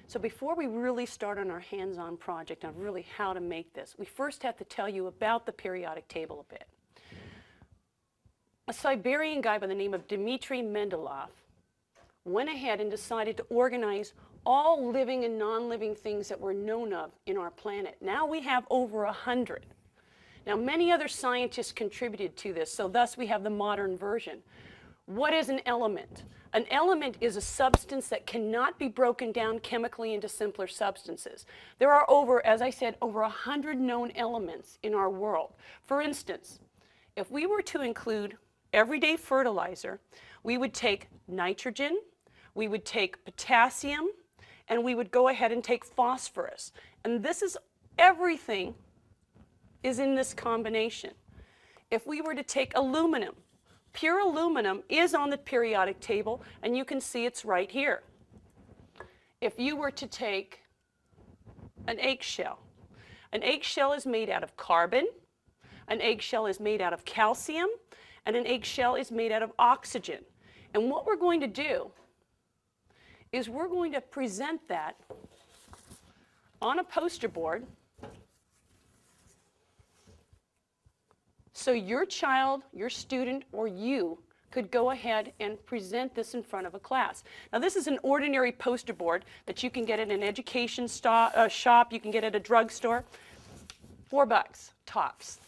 So before we really start on our hands-on project on really how to make this, we first have to tell you about the periodic table a bit. A Siberian guy by the name of Dmitry Mendeleev went ahead and decided to organize all living and non-living things that were known of in our planet. Now we have over 100. Now many other scientists contributed to this, so thus we have the modern version. What is an element? An element is a substance that cannot be broken down chemically into simpler substances. There are over, as I said, over 100 known elements in our world. For instance, if we were to include everyday fertilizer, we would take nitrogen, we would take potassium, and we would go ahead and take phosphorus. And this is everything is in this combination. If we were to take aluminum, pure aluminum is on the periodic table, and you can see it's right here. If you were to take an eggshell is made out of carbon, an eggshell is made out of calcium, and an eggshell is made out of oxygen. And what we're going to do is we're going to present that on a poster board so your child, your student, or you could go ahead and present this in front of a class. Now this is an ordinary poster board that you can get at an education shop, you can get at a drugstore, $4 tops.